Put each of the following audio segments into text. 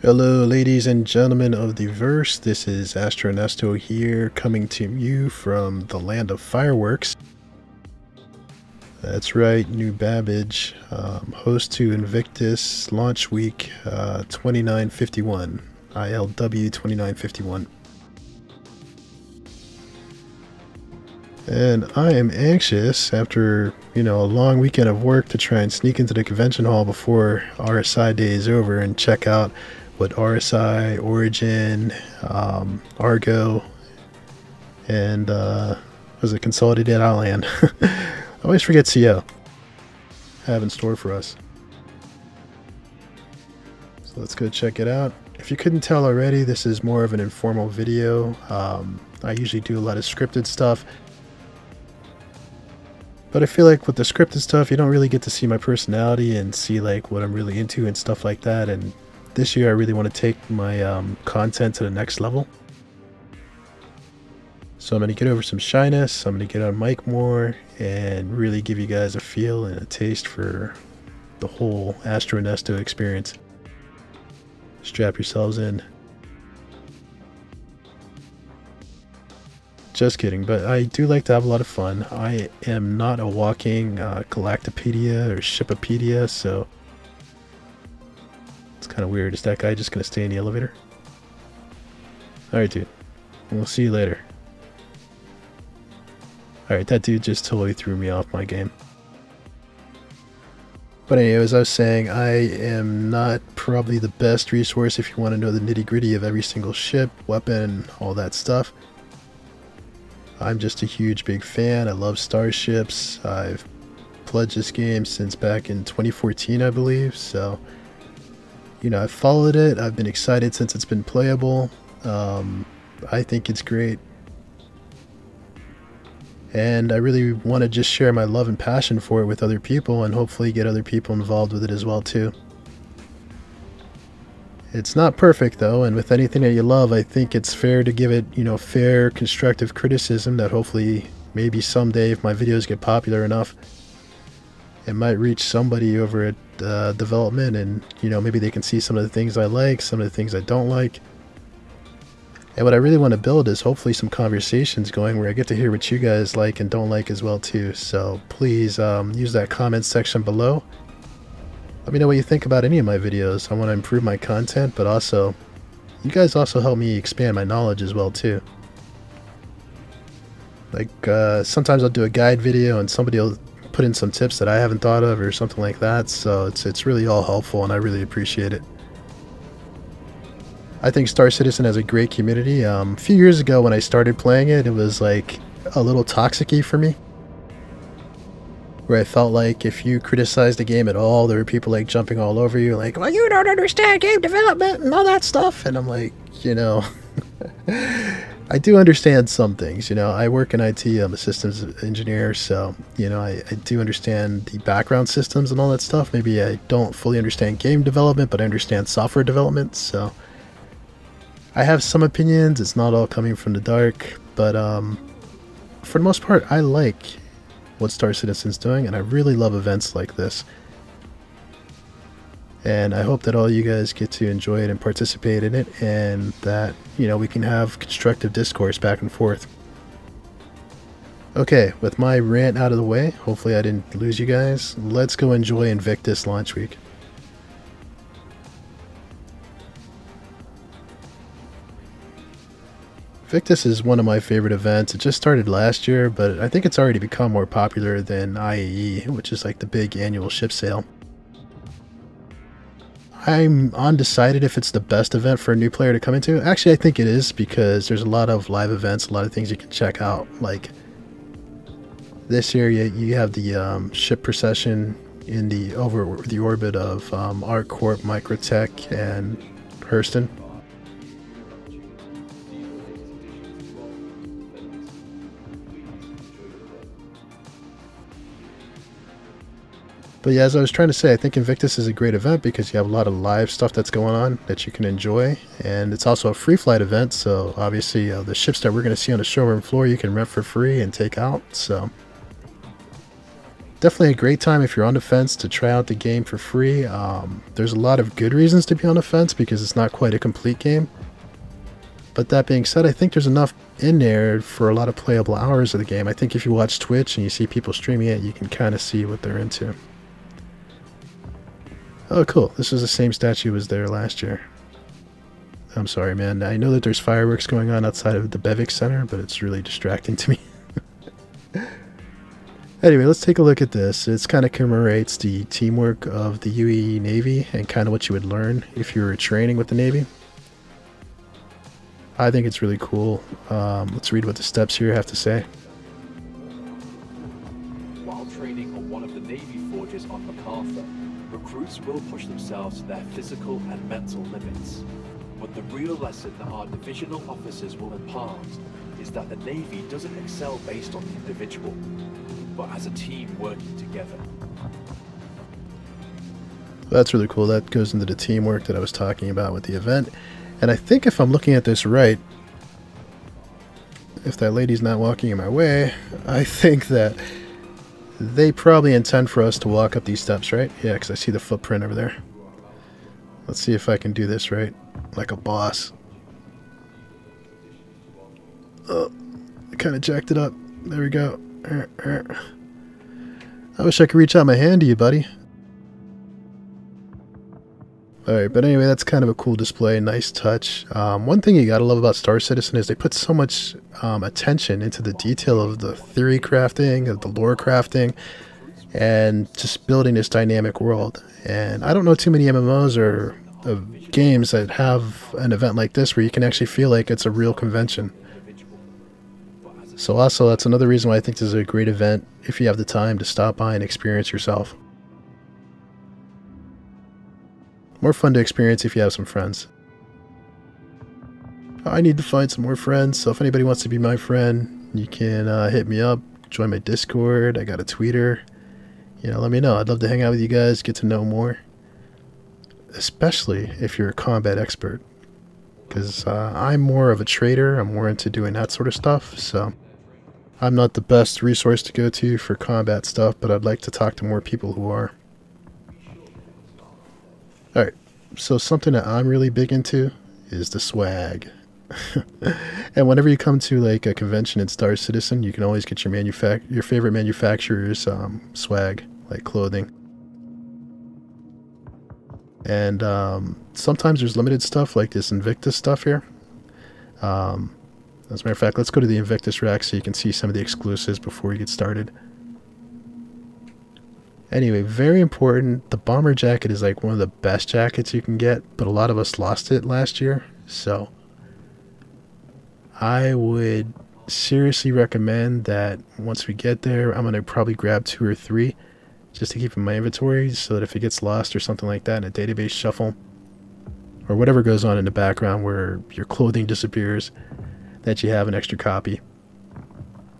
Hello ladies and gentlemen of the verse, this is Astronesto here coming to you from the land of fireworks. That's right, New Babbage, host to Invictus launch week 2951, ILW 2951. And I am anxious after, a long weekend of work to try and sneak into the convention hall before RSI day is over and check out what RSI Origin, Argo, and was it Consolidated Outland? I always forget CO have in store for us. So let's go check it out. If you couldn't tell already, this is more of an informal video. I usually do a lot of scripted stuff, but I feel like with the scripted stuff, you don't really get to see my personality and see like what I'm really into and stuff like that. And this year I really want to take my content to the next level. So I'm going to get over some shyness, I'm going to get on mic more, and really give you guys a feel and a taste for the whole Astronesto experience. Strap yourselves in. Just kidding, but I do like to have a lot of fun. I am not a walking Galactopedia or Shipopedia, so it's kind of weird. Is that guy just going to stay in the elevator? Alright, dude. We'll see you later. Alright, that dude just totally threw me off my game. But anyway, as I was saying, I am not probably the best resource if you want to know the nitty-gritty of every single ship, weapon, all that stuff. I'm just a huge big fan. I love starships. I've pledged this game since back in 2014, I believe. So, I've followed it. I've been excited since it's been playable. I think it's great. And I really want to just share my love and passion for it with other people and hopefully get other people involved with it as well too. It's not perfect though, and with anything that you love, I think it's fair to give it, fair constructive criticism that hopefully maybe someday if my videos get popular enough, it might reach somebody over at development and, maybe they can see some of the things I like, some of the things I don't like. And what I really want to build is hopefully some conversations going where I get to hear what you guys like and don't like as well too. So please use that comment section below. Let me know what you think about any of my videos. I want to improve my content, but also, you guys also help me expand my knowledge as well too. Like, sometimes I'll do a guide video and somebody will put in some tips that I haven't thought of or something like that, so it's really all helpful and I really appreciate it. I think Star Citizen has a great community. A few years ago when I started playing it, it was like a little toxic-y for me, where I felt like if you criticized the game at all, there were people like jumping all over you, like, well, you don't understand game development and all that stuff. And I'm like, I do understand some things. I work in IT, I'm a systems engineer, so, I do understand the background systems and all that stuff. Maybe I don't fully understand game development, but I understand software development, so I have some opinions. It's not all coming from the dark, but for the most part, I like what Star Citizen's doing, and I really love events like this. And I hope that all you guys get to enjoy it and participate in it, and that, we can have constructive discourse back and forth. Okay, with my rant out of the way, hopefully I didn't lose you guys, let's go enjoy Invictus launch week. Invictus is one of my favorite events. It just started last year, but I think it's already become more popular than IAE, which is like the big annual ship sale. I'm undecided if it's the best event for a new player to come into. Actually, I think it is, because there's a lot of live events, a lot of things you can check out. Like this year, you have the ship procession in the over the orbit of ArcCorp, Microtech, and Hurston. But yeah, as I was trying to say, I think Invictus is a great event because you have a lot of live stuff that's going on that you can enjoy. And it's also a free flight event, so obviously the ships that we're going to see on the showroom floor you can rent for free and take out. So Definitely a great time if you're on the fence to try out the game for free. There's a lot of good reasons to be on the fence because it's not quite a complete game. But that being said, I think there's enough in there for a lot of playable hours of the game. I think if you watch Twitch and you see people streaming it, you can kind of see what they're into. Oh, cool. This is the same statue as there last year. I'm sorry, man. I know that there's fireworks going on outside of the Bevic Center, but it's really distracting to me. Anyway, let's take a look at this. It kind of commemorates the teamwork of the UE Navy and kind of what you would learn if you were training with the Navy. I think it's really cool. Let's read what the steps here have to say. While training on one of the Navy forges on MacArthur, recruits will push themselves to their physical and mental limits. But the real lesson that our divisional officers will impart is that the Navy doesn't excel based on the individual, but as a team working together. That's really cool. That goes into the teamwork that I was talking about with the event. And I think if I'm looking at this right, if that lady's not walking in my way, I think that they probably intend for us to walk up these steps, right? Yeah, because I see the footprint over there. Let's see if I can do this right, like a boss. Oh, I kind of jacked it up. There we go. I wish I could reach out my hand to you, buddy. Alright, but anyway, that's kind of a cool display, nice touch. One thing you gotta love about Star Citizen is they put so much attention into the detail of the theory crafting, of the lore crafting, and just building this dynamic world. And I don't know too many MMOs or games that have an event like this where you can actually feel like it's a real convention. So also, that's another reason why I think this is a great event if you have the time to stop by and experience yourself. More fun to experience if you have some friends. I need to find some more friends, so if anybody wants to be my friend, you can hit me up, join my Discord, I got a Twitter. You know, let me know. I'd love to hang out with you guys, get to know more. Especially if you're a combat expert. Because I'm more of a trader, I'm more into doing that sort of stuff, so I'm not the best resource to go to for combat stuff, but I'd like to talk to more people who are. Alright, so something that I'm really big into is the swag. And whenever you come to like a convention in Star Citizen, you can always get your favorite manufacturer's swag, like clothing. And sometimes there's limited stuff like this Invictus stuff here. As a matter of fact, let's go to the Invictus rack so you can see some of the exclusives before we get started. Anyway, very important, the bomber jacket is like one of the best jackets you can get, but a lot of us lost it last year, so I would seriously recommend that once we get there, I'm going to probably grab 2 or 3 just to keep in my inventory so that if it gets lost or something like that in a database shuffle or whatever goes on in the background where your clothing disappears, that you have an extra copy.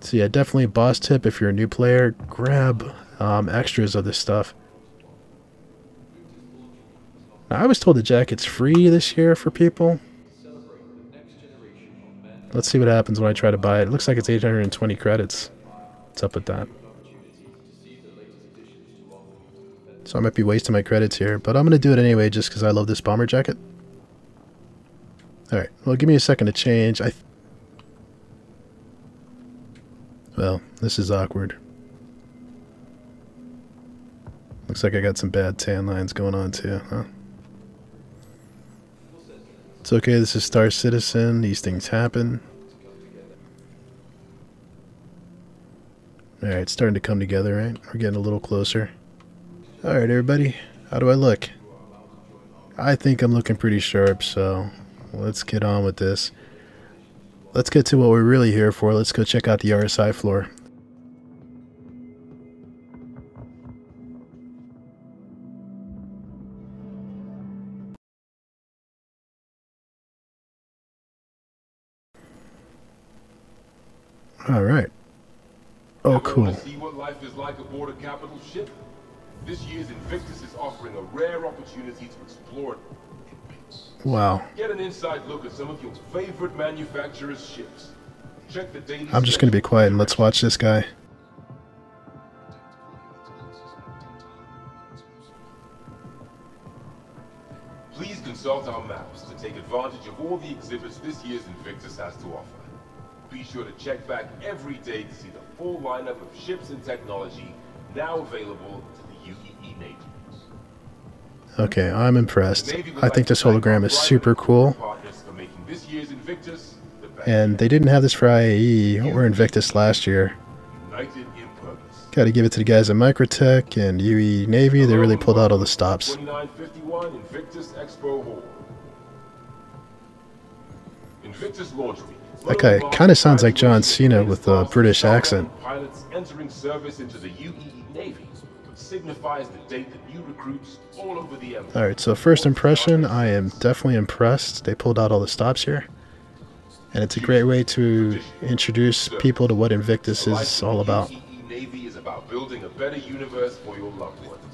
So yeah, definitely a boss tip if you're a new player, grab extras of this stuff. Now, I was told the jacket's free this year for people. Let's see what happens when I try to buy it. It looks like it's 820 credits. What's up with that? So I might be wasting my credits here, but I'm going to do it anyway just because I love this bomber jacket. Alright, well give me a second to change. Well, this is awkward. Looks like I got some bad tan lines going on too, huh? It's okay, this is Star Citizen, these things happen. Alright, it's starting to come together, right? We're getting a little closer. Alright everybody, how do I look? I think I'm looking pretty sharp, so let's get on with this. Let's get to what we're really here for. Let's go check out the RSI floor. All right. Oh, cool. See what life is like aboard a capital ship? This year's Invictus is offering a rare opportunity to explore. Wow. Get an inside look at some of your favorite manufacturers' ships. Check the daily. I'm just going to be quiet and let's watch this guy. of all the exhibits this year's Invictus has to offer. Be sure to check back every day to see the full lineup of ships and technology now available to the UEE Navy. Okay, I'm impressed. I think this hologram is super cool. And they didn't have this for IAE or Invictus last year. Gotta give it to the guys at Microtech and UE Navy. They really pulled out all the stops. 2951 Invictus Expo Hall. Invictus launch week. That guy kind of sounds like John Cena with a British accent. Pilots entering service into the UEE Navy, which signifies the date that new recruits all over the empire. Alright, so first impression, I am definitely impressed. They pulled out all the stops here. And it's a great way to introduce people to what Invictus is all about. UEE Navy is about building a better universe for your loved ones.